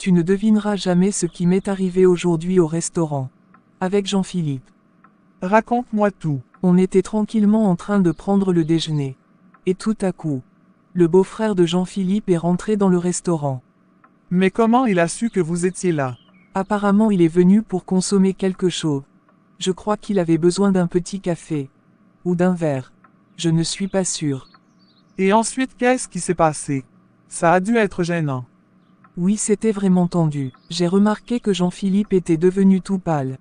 Tu ne devineras jamais ce qui m'est arrivé aujourd'hui au restaurant. Avec Jean-Philippe. Raconte-moi tout. On était tranquillement en train de prendre le déjeuner. Et tout à coup, le beau-frère de Jean-Philippe est rentré dans le restaurant. Mais comment il a su que vous étiez là? Apparemment il est venu pour consommer quelque chose. Je crois qu'il avait besoin d'un petit café. Ou d'un verre. Je ne suis pas sûr. Et ensuite, qu'est-ce qui s'est passé? Ça a dû être gênant. Oui, c'était vraiment tendu. J'ai remarqué que Jean-Philippe était devenu tout pâle.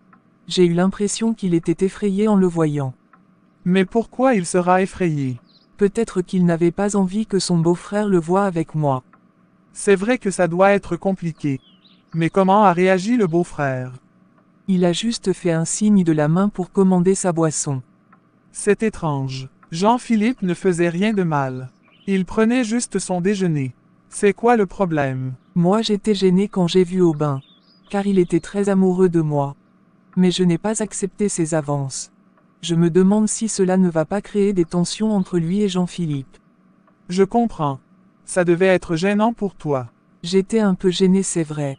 J'ai eu l'impression qu'il était effrayé en le voyant. Mais pourquoi il sera effrayé? Peut-être qu'il n'avait pas envie que son beau-frère le voie avec moi. C'est vrai que ça doit être compliqué. Mais comment a réagi le beau-frère? Il a juste fait un signe de la main pour commander sa boisson. C'est étrange. Jean-Philippe ne faisait rien de mal. Il prenait juste son déjeuner. C'est quoi le problème? Moi j'étais gêné quand j'ai vu Aubin. Car il était très amoureux de moi. Mais je n'ai pas accepté ses avances. Je me demande si cela ne va pas créer des tensions entre lui et Jean-Philippe. Je comprends. Ça devait être gênant pour toi. J'étais un peu gêné, c'est vrai.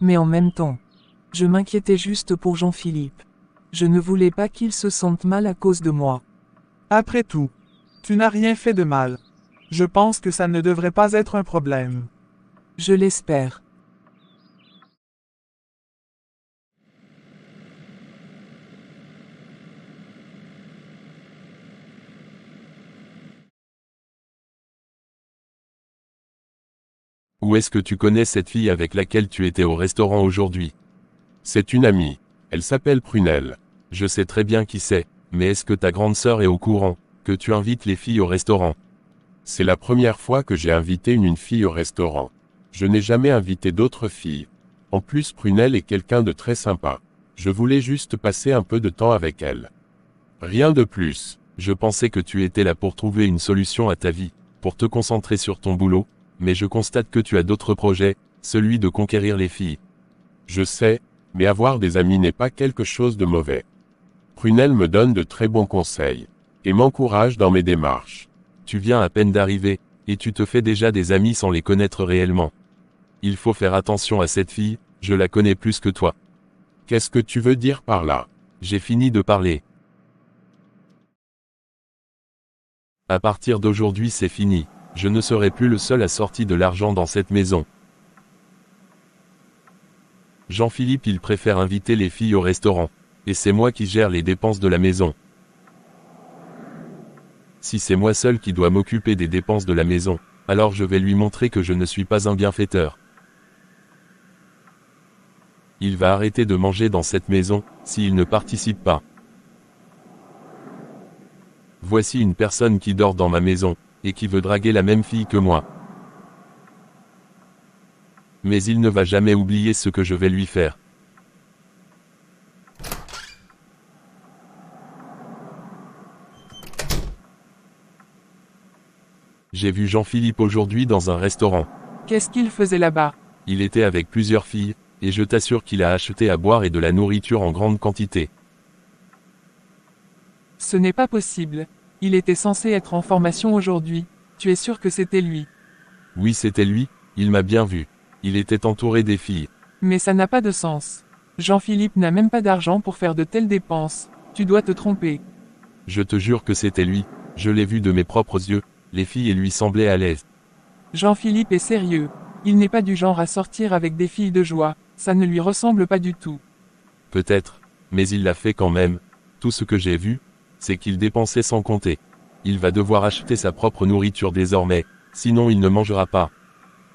Mais en même temps, je m'inquiétais juste pour Jean-Philippe. Je ne voulais pas qu'il se sente mal à cause de moi. Après tout, tu n'as rien fait de mal. Je pense que ça ne devrait pas être un problème. Je l'espère. Où est-ce que tu connais cette fille avec laquelle tu étais au restaurant aujourd'hui? C'est une amie. Elle s'appelle Prunelle. Je sais très bien qui c'est, mais est-ce que ta grande sœur est au courant que tu invites les filles au restaurant? C'est la première fois que j'ai invité une fille au restaurant. Je n'ai jamais invité d'autres filles. En plus, Prunelle est quelqu'un de très sympa. Je voulais juste passer un peu de temps avec elle. Rien de plus. Je pensais que tu étais là pour trouver une solution à ta vie, pour te concentrer sur ton boulot, mais je constate que tu as d'autres projets, celui de conquérir les filles. Je sais, mais avoir des amis n'est pas quelque chose de mauvais. Prunelle me donne de très bons conseils, et m'encourage dans mes démarches. Tu viens à peine d'arriver, et tu te fais déjà des amis sans les connaître réellement. Il faut faire attention à cette fille, je la connais plus que toi. Qu'est-ce que tu veux dire par là? J'ai fini de parler. À partir d'aujourd'hui c'est fini, je ne serai plus le seul à sortir de l'argent dans cette maison. Jean-Philippe il préfère inviter les filles au restaurant, et c'est moi qui gère les dépenses de la maison. Si c'est moi seul qui dois m'occuper des dépenses de la maison, alors je vais lui montrer que je ne suis pas un bienfaiteur. Il va arrêter de manger dans cette maison, s'il ne participe pas. Voici une personne qui dort dans ma maison, et qui veut draguer la même fille que moi. Mais il ne va jamais oublier ce que je vais lui faire. J'ai vu Jean-Philippe aujourd'hui dans un restaurant. Qu'est-ce qu'il faisait là-bas? Il était avec plusieurs filles, et je t'assure qu'il a acheté à boire et de la nourriture en grande quantité. Ce n'est pas possible. Il était censé être en formation aujourd'hui. Tu es sûr que c'était lui? Oui, c'était lui, il m'a bien vu. Il était entouré des filles. Mais ça n'a pas de sens. Jean-Philippe n'a même pas d'argent pour faire de telles dépenses. Tu dois te tromper. Je te jure que c'était lui, je l'ai vu de mes propres yeux, les filles lui semblaient à l'aise. Jean-Philippe est sérieux. Il n'est pas du genre à sortir avec des filles de joie, ça ne lui ressemble pas du tout. Peut-être, mais il l'a fait quand même. Tout ce que j'ai vu, c'est qu'il dépensait sans compter. Il va devoir acheter sa propre nourriture désormais, sinon il ne mangera pas.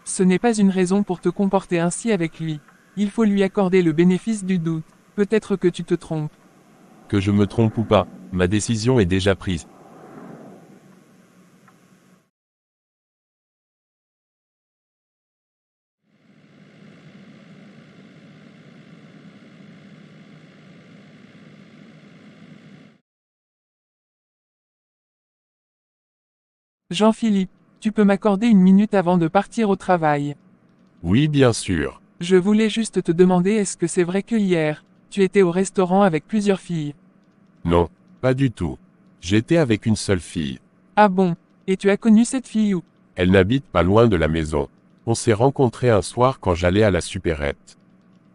Ce n'est pas une raison pour te comporter ainsi avec lui. Il faut lui accorder le bénéfice du doute. Peut-être que tu te trompes. Que je me trompe ou pas, ma décision est déjà prise. Jean-Philippe, tu peux m'accorder une minute avant de partir au travail. Oui, bien sûr. Je voulais juste te demander est-ce que c'est vrai que hier, tu étais au restaurant avec plusieurs filles? Non, pas du tout. J'étais avec une seule fille. Ah bon? Et tu as connu cette fille où? Elle n'habite pas loin de la maison. On s'est rencontrés un soir quand j'allais à la supérette.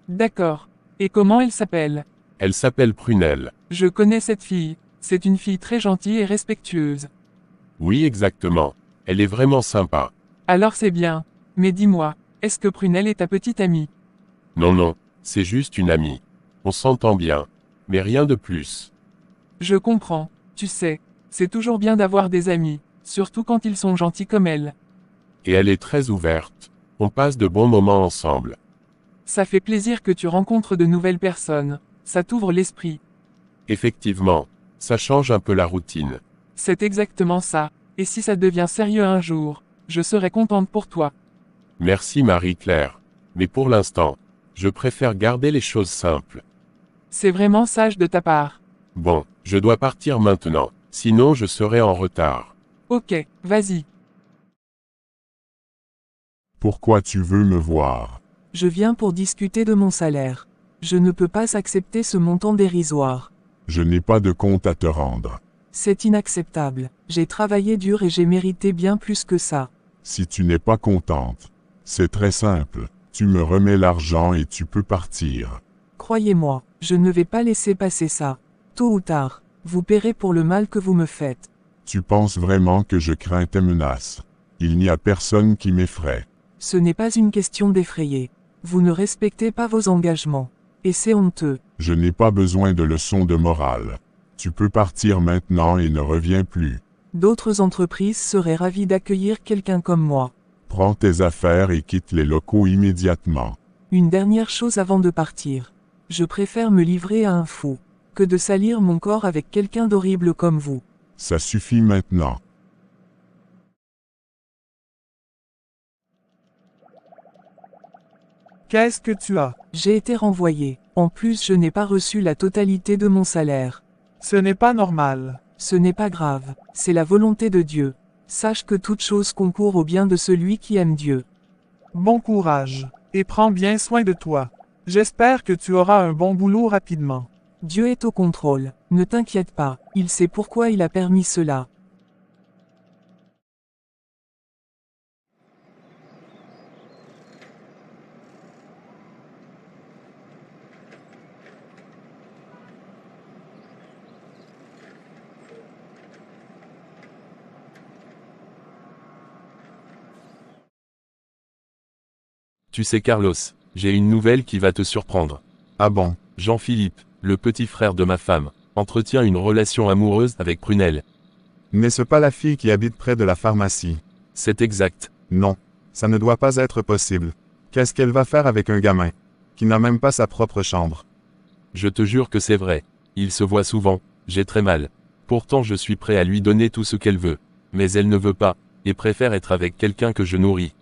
D'accord. Et comment elle s'appelle? Elle s'appelle Prunelle. Je connais cette fille. C'est une fille très gentille et respectueuse. Oui, exactement. Elle est vraiment sympa. Alors c'est bien. Mais dis-moi, est-ce que Prunelle est ta petite amie? Non, non, c'est juste une amie. On s'entend bien. Mais rien de plus. Je comprends. Tu sais, c'est toujours bien d'avoir des amis, surtout quand ils sont gentils comme elle. Et elle est très ouverte. On passe de bons moments ensemble. Ça fait plaisir que tu rencontres de nouvelles personnes. Ça t'ouvre l'esprit. Effectivement, ça change un peu la routine. C'est exactement ça. Et si ça devient sérieux un jour, je serai contente pour toi. Merci Marie-Claire. Mais pour l'instant, je préfère garder les choses simples. C'est vraiment sage de ta part. Bon, je dois partir maintenant, sinon je serai en retard. Ok, vas-y. Pourquoi tu veux me voir? Je viens pour discuter de mon salaire. Je ne peux pas accepter ce montant dérisoire. Je n'ai pas de compte à te rendre. C'est inacceptable. J'ai travaillé dur et j'ai mérité bien plus que ça. Si tu n'es pas contente, c'est très simple. Tu me remets l'argent et tu peux partir. Croyez-moi, je ne vais pas laisser passer ça. Tôt ou tard, vous paierez pour le mal que vous me faites. Tu penses vraiment que je crains tes menaces? Il n'y a personne qui m'effraie. Ce n'est pas une question d'effrayer. Vous ne respectez pas vos engagements. Et c'est honteux. Je n'ai pas besoin de leçons de morale. Tu peux partir maintenant et ne reviens plus. D'autres entreprises seraient ravies d'accueillir quelqu'un comme moi. Prends tes affaires et quitte les locaux immédiatement. Une dernière chose avant de partir. Je préfère me livrer à un fou, que de salir mon corps avec quelqu'un d'horrible comme vous. Ça suffit maintenant. Qu'est-ce que tu as? J'ai été renvoyé. En plus, je n'ai pas reçu la totalité de mon salaire. Ce n'est pas normal. Ce n'est pas grave, c'est la volonté de Dieu. Sache que toute chose concourt au bien de celui qui aime Dieu. Bon courage. Et prends bien soin de toi. J'espère que tu auras un bon boulot rapidement. Dieu est au contrôle. Ne t'inquiète pas, il sait pourquoi il a permis cela. Tu sais Carlos, j'ai une nouvelle qui va te surprendre. Ah bon? Jean-Philippe, le petit frère de ma femme, entretient une relation amoureuse avec Prunelle. N'est-ce pas la fille qui habite près de la pharmacie? C'est exact. Non, ça ne doit pas être possible. Qu'est-ce qu'elle va faire avec un gamin qui n'a même pas sa propre chambre? Je te jure que c'est vrai. Il se voit souvent, j'ai très mal. Pourtant je suis prêt à lui donner tout ce qu'elle veut. Mais elle ne veut pas, et préfère être avec quelqu'un que je nourris.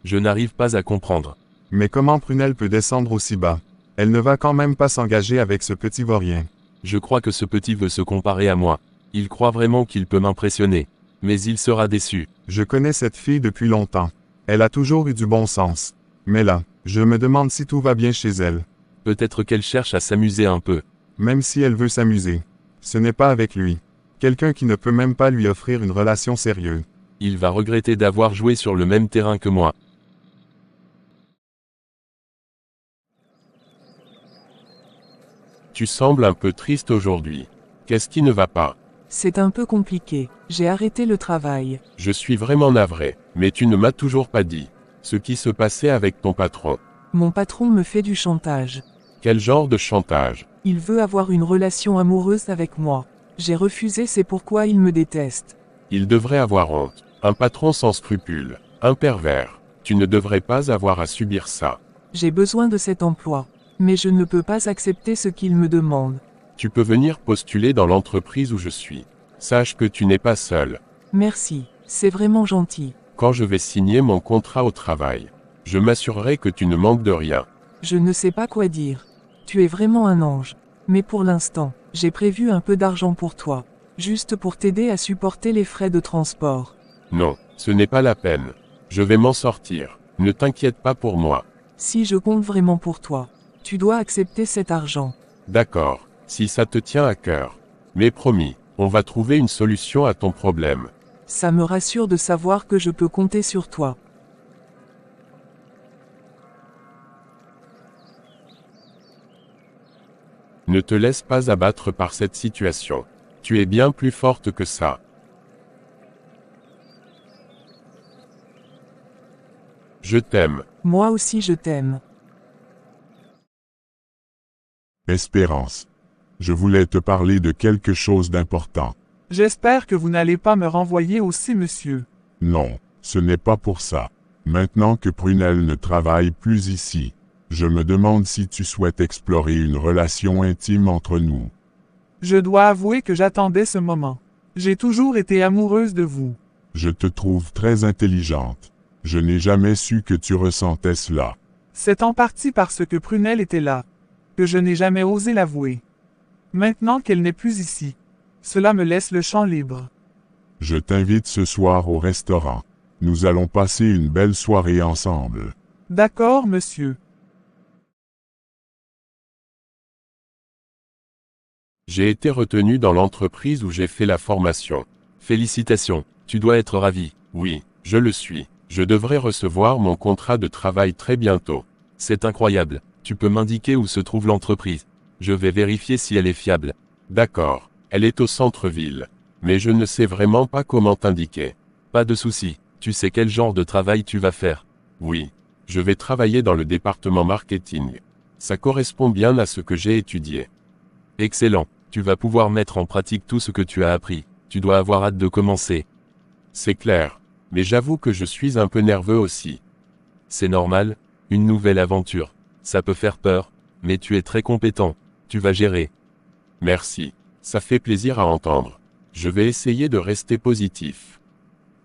Je n'arrive pas à comprendre. Mais comment Prunelle peut descendre aussi bas? Elle ne va quand même pas s'engager avec ce petit vaurien. Je crois que ce petit veut se comparer à moi. Il croit vraiment qu'il peut m'impressionner. Mais il sera déçu. Je connais cette fille depuis longtemps. Elle a toujours eu du bon sens. Mais là, je me demande si tout va bien chez elle. Peut-être qu'elle cherche à s'amuser un peu. Même si elle veut s'amuser. Ce n'est pas avec lui. Quelqu'un qui ne peut même pas lui offrir une relation sérieuse. Il va regretter d'avoir joué sur le même terrain que moi. Tu sembles un peu triste aujourd'hui. Qu'est-ce qui ne va pas? C'est un peu compliqué. J'ai arrêté le travail. Je suis vraiment navré, mais tu ne m'as toujours pas dit ce qui se passait avec ton patron. Mon patron me fait du chantage. Quel genre de chantage? Il veut avoir une relation amoureuse avec moi. J'ai refusé, c'est pourquoi il me déteste. Il devrait avoir honte. Un patron sans scrupules. Un pervers. Tu ne devrais pas avoir à subir ça. J'ai besoin de cet emploi. Mais je ne peux pas accepter ce qu'il me demande. Tu peux venir postuler dans l'entreprise où je suis. Sache que tu n'es pas seul. Merci, c'est vraiment gentil. Quand je vais signer mon contrat au travail, je m'assurerai que tu ne manques de rien. Je ne sais pas quoi dire. Tu es vraiment un ange. Mais pour l'instant, j'ai prévu un peu d'argent pour toi. Juste pour t'aider à supporter les frais de transport. Non, ce n'est pas la peine. Je vais m'en sortir. Ne t'inquiète pas pour moi. Si je compte vraiment pour toi, tu dois accepter cet argent. D'accord, si ça te tient à cœur. Mais promis, on va trouver une solution à ton problème. Ça me rassure de savoir que je peux compter sur toi. Ne te laisse pas abattre par cette situation. Tu es bien plus forte que ça. Je t'aime. Moi aussi je t'aime. Espérance. Je voulais te parler de quelque chose d'important. J'espère que vous n'allez pas me renvoyer aussi, monsieur. Non, ce n'est pas pour ça. Maintenant que Prunelle ne travaille plus ici, je me demande si tu souhaites explorer une relation intime entre nous. Je dois avouer que j'attendais ce moment. J'ai toujours été amoureuse de vous. Je te trouve très intelligente. Je n'ai jamais su que tu ressentais cela. C'est en partie parce que Prunelle était là, que je n'ai jamais osé l'avouer. Maintenant qu'elle n'est plus ici, cela me laisse le champ libre. Je t'invite ce soir au restaurant. Nous allons passer une belle soirée ensemble. D'accord, monsieur. J'ai été retenu dans l'entreprise où j'ai fait la formation. Félicitations, tu dois être ravi. Oui, je le suis. Je devrais recevoir mon contrat de travail très bientôt. C'est incroyable. Tu peux m'indiquer où se trouve l'entreprise? Je vais vérifier si elle est fiable. D'accord, elle est au centre-ville. Mais je ne sais vraiment pas comment t'indiquer. Pas de souci, tu sais quel genre de travail tu vas faire? Oui, je vais travailler dans le département marketing. Ça correspond bien à ce que j'ai étudié. Excellent, tu vas pouvoir mettre en pratique tout ce que tu as appris. Tu dois avoir hâte de commencer. C'est clair, mais j'avoue que je suis un peu nerveux aussi. C'est normal, une nouvelle aventure. Ça peut faire peur, mais tu es très compétent. Tu vas gérer. Merci, ça fait plaisir à entendre. Je vais essayer de rester positif.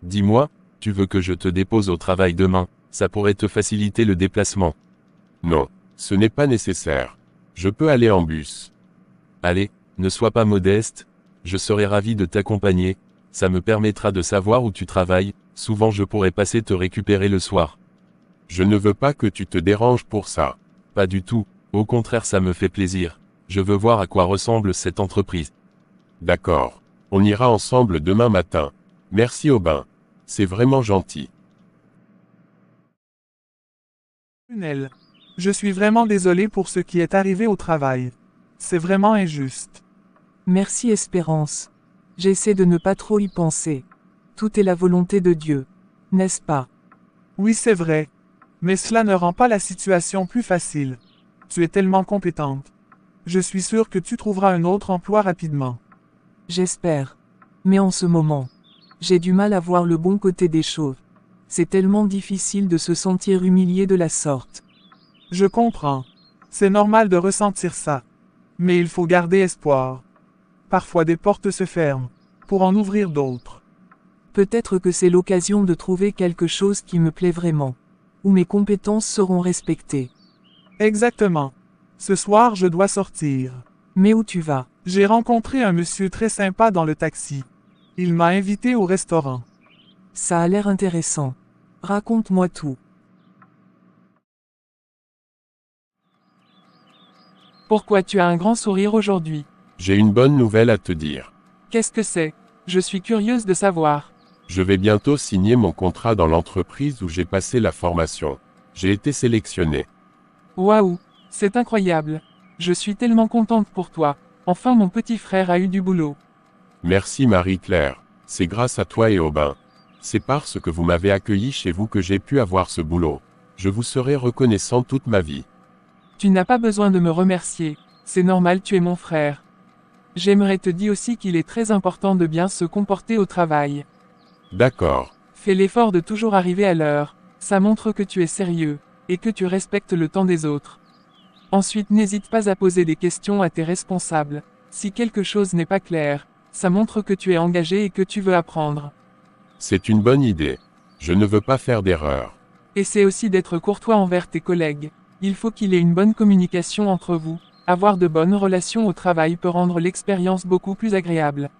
Dis-moi, tu veux que je te dépose au travail demain? Ça pourrait te faciliter le déplacement. Non, ce n'est pas nécessaire. Je peux aller en bus. Allez, ne sois pas modeste. Je serai ravi de t'accompagner. Ça me permettra de savoir où tu travailles. Souvent je pourrai passer te récupérer le soir. Je ne veux pas que tu te déranges pour ça. Pas du tout. Au contraire, ça me fait plaisir. Je veux voir à quoi ressemble cette entreprise. D'accord. On ira ensemble demain matin. Merci Aubin. C'est vraiment gentil. Prunelle. Je suis vraiment désolé pour ce qui est arrivé au travail. C'est vraiment injuste. Merci Espérance. J'essaie de ne pas trop y penser. Tout est la volonté de Dieu. N'est-ce pas? Oui, c'est vrai. Mais cela ne rend pas la situation plus facile. Tu es tellement compétente. Je suis sûr que tu trouveras un autre emploi rapidement. J'espère. Mais en ce moment, j'ai du mal à voir le bon côté des choses. C'est tellement difficile de se sentir humilié de la sorte. Je comprends. C'est normal de ressentir ça. Mais il faut garder espoir. Parfois des portes se ferment, pour en ouvrir d'autres. Peut-être que c'est l'occasion de trouver quelque chose qui me plaît vraiment, où mes compétences seront respectées. Exactement. Ce soir, je dois sortir. Mais où tu vas? J'ai rencontré un monsieur très sympa dans le taxi. Il m'a invité au restaurant. Ça a l'air intéressant. Raconte-moi tout. Pourquoi tu as un grand sourire aujourd'hui? J'ai une bonne nouvelle à te dire. Qu'est-ce que c'est? Je suis curieuse de savoir. Je vais bientôt signer mon contrat dans l'entreprise où j'ai passé la formation. J'ai été sélectionné. Waouh, c'est incroyable. Je suis tellement contente pour toi. Enfin mon petit frère a eu du boulot. Merci Marie-Claire. C'est grâce à toi et Aubin. C'est parce que vous m'avez accueilli chez vous que j'ai pu avoir ce boulot. Je vous serai reconnaissant toute ma vie. Tu n'as pas besoin de me remercier. C'est normal, tu es mon frère. J'aimerais te dire aussi qu'il est très important de bien se comporter au travail. D'accord. Fais l'effort de toujours arriver à l'heure. Ça montre que tu es sérieux, et que tu respectes le temps des autres. Ensuite, n'hésite pas à poser des questions à tes responsables. Si quelque chose n'est pas clair, ça montre que tu es engagé et que tu veux apprendre. C'est une bonne idée. Je ne veux pas faire d'erreur. Essaie aussi d'être courtois envers tes collègues. Il faut qu'il y ait une bonne communication entre vous. Avoir de bonnes relations au travail peut rendre l'expérience beaucoup plus agréable.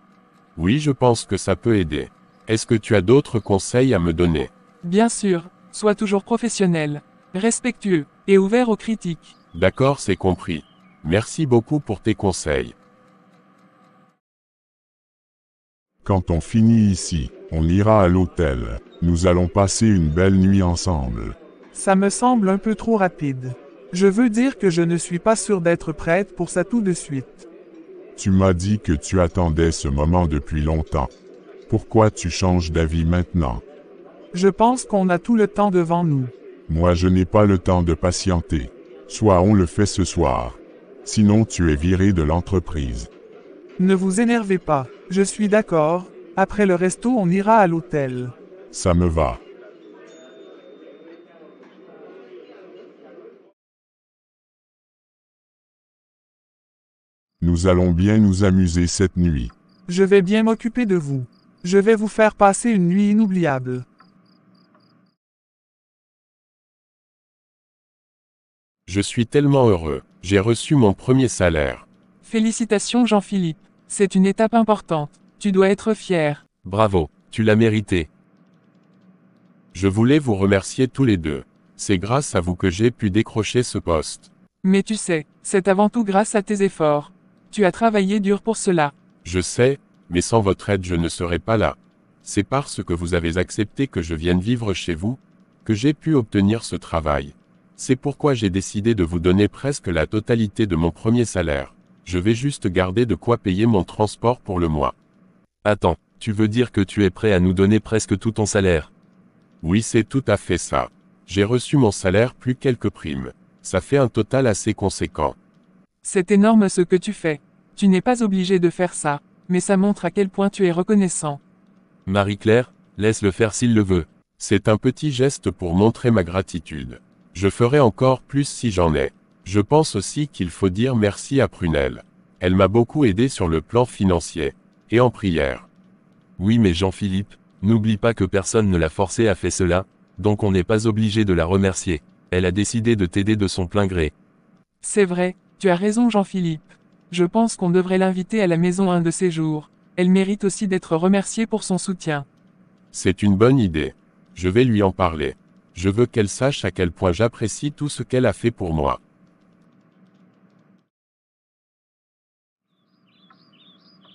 Oui, je pense que ça peut aider. Est-ce que tu as d'autres conseils à me donner? Bien sûr, sois toujours professionnel, respectueux, et ouvert aux critiques. D'accord, c'est compris. Merci beaucoup pour tes conseils. Quand on finit ici, on ira à l'hôtel. Nous allons passer une belle nuit ensemble. Ça me semble un peu trop rapide. Je veux dire que je ne suis pas sûre d'être prête pour ça tout de suite. Tu m'as dit que tu attendais ce moment depuis longtemps. Pourquoi tu changes d'avis maintenant? Je pense qu'on a tout le temps devant nous. Moi je n'ai pas le temps de patienter. Soit on le fait ce soir. Sinon tu es viré de l'entreprise. Ne vous énervez pas. Je suis d'accord. Après le resto, on ira à l'hôtel. Ça me va. Nous allons bien nous amuser cette nuit. Je vais bien m'occuper de vous. Je vais vous faire passer une nuit inoubliable. Je suis tellement heureux. J'ai reçu mon premier salaire. Félicitations Jean-Philippe. C'est une étape importante. Tu dois être fier. Bravo, tu l'as mérité. Je voulais vous remercier tous les deux. C'est grâce à vous que j'ai pu décrocher ce poste. Mais tu sais, c'est avant tout grâce à tes efforts. Tu as travaillé dur pour cela. Je sais, mais sans votre aide je ne serais pas là. C'est parce que vous avez accepté que je vienne vivre chez vous, que j'ai pu obtenir ce travail. C'est pourquoi j'ai décidé de vous donner presque la totalité de mon premier salaire. Je vais juste garder de quoi payer mon transport pour le mois. Attends, tu veux dire que tu es prêt à nous donner presque tout ton salaire? Oui, c'est tout à fait ça. J'ai reçu mon salaire plus quelques primes. Ça fait un total assez conséquent. C'est énorme ce que tu fais. Tu n'es pas obligé de faire ça, mais ça montre à quel point tu es reconnaissant. Marie-Claire, laisse-le faire s'il le veut. C'est un petit geste pour montrer ma gratitude. Je ferai encore plus si j'en ai. Je pense aussi qu'il faut dire merci à Prunelle. Elle m'a beaucoup aidé sur le plan financier. Et en prière. Oui mais Jean-Philippe, n'oublie pas que personne ne l'a forcé à faire cela, donc on n'est pas obligé de la remercier. Elle a décidé de t'aider de son plein gré. C'est vrai, tu as raison Jean-Philippe. Je pense qu'on devrait l'inviter à la maison un de ces jours. Elle mérite aussi d'être remerciée pour son soutien. C'est une bonne idée. Je vais lui en parler. Je veux qu'elle sache à quel point j'apprécie tout ce qu'elle a fait pour moi.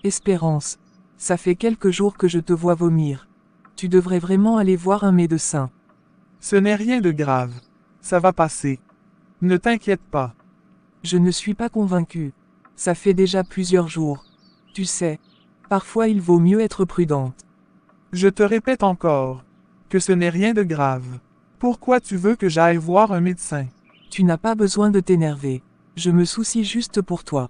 Espérance. Ça fait quelques jours que je te vois vomir. Tu devrais vraiment aller voir un médecin. Ce n'est rien de grave. Ça va passer. Ne t'inquiète pas. Je ne suis pas convaincue. Ça fait déjà plusieurs jours. Tu sais, parfois il vaut mieux être prudente. Je te répète encore que ce n'est rien de grave. Pourquoi tu veux que j'aille voir un médecin? Tu n'as pas besoin de t'énerver. Je me soucie juste pour toi.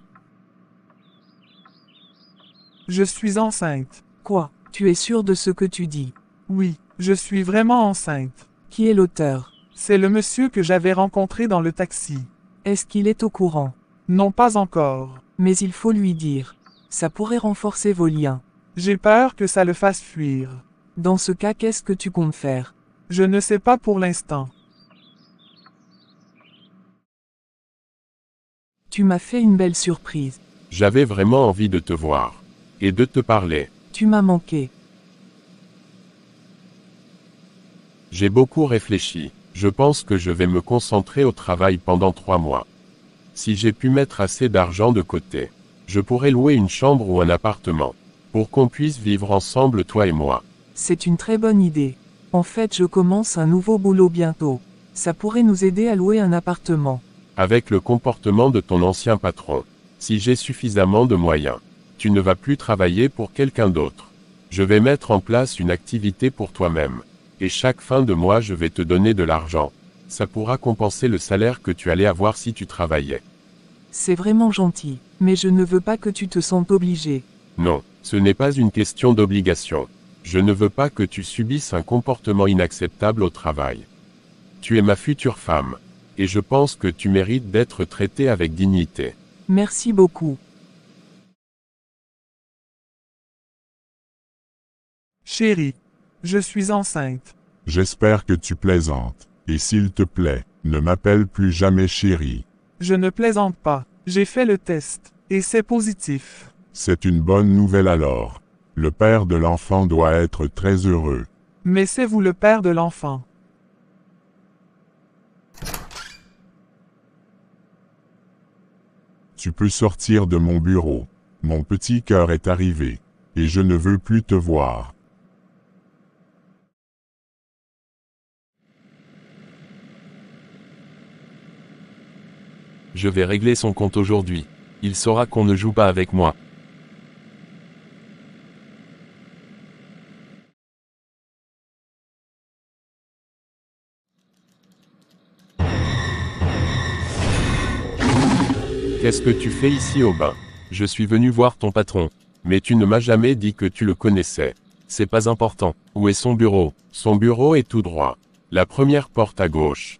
Je suis enceinte. Quoi? Tu es sûr de ce que tu dis? Oui, je suis vraiment enceinte. Qui est l'auteur? C'est le monsieur que j'avais rencontré dans le taxi. Est-ce qu'il est au courant? Non, pas encore. Mais il faut lui dire. Ça pourrait renforcer vos liens. J'ai peur que ça le fasse fuir. Dans ce cas, qu'est-ce que tu comptes faire? Je ne sais pas pour l'instant. Tu m'as fait une belle surprise. J'avais vraiment envie de te voir. Et de te parler. Tu m'as manqué. J'ai beaucoup réfléchi. Je pense que je vais me concentrer au travail pendant 3 mois. Si j'ai pu mettre assez d'argent de côté, je pourrais louer une chambre ou un appartement. Pour qu'on puisse vivre ensemble toi et moi. C'est une très bonne idée. En fait, je commence un nouveau boulot bientôt. Ça pourrait nous aider à louer un appartement. Avec le comportement de ton ancien patron. Si j'ai suffisamment de moyens. Tu ne vas plus travailler pour quelqu'un d'autre. Je vais mettre en place une activité pour toi-même. Et chaque fin de mois je vais te donner de l'argent. Ça pourra compenser le salaire que tu allais avoir si tu travaillais. C'est vraiment gentil, mais je ne veux pas que tu te sentes obligé. Non, ce n'est pas une question d'obligation. Je ne veux pas que tu subisses un comportement inacceptable au travail. Tu es ma future femme. Et je pense que tu mérites d'être traitée avec dignité. Merci beaucoup. Chérie, je suis enceinte. J'espère que tu plaisantes. Et s'il te plaît, ne m'appelle plus jamais chérie. Je ne plaisante pas. J'ai fait le test. Et c'est positif. C'est une bonne nouvelle alors. Le père de l'enfant doit être très heureux. Mais c'est vous le père de l'enfant. Tu peux sortir de mon bureau. Mon petit cœur est arrivé. Et je ne veux plus te voir. Je vais régler son compte aujourd'hui. Il saura qu'on ne joue pas avec moi. Qu'est-ce que tu fais ici au bain? Je suis venu voir ton patron. Mais tu ne m'as jamais dit que tu le connaissais. C'est pas important. Où est son bureau? Son bureau est tout droit. La première porte à gauche.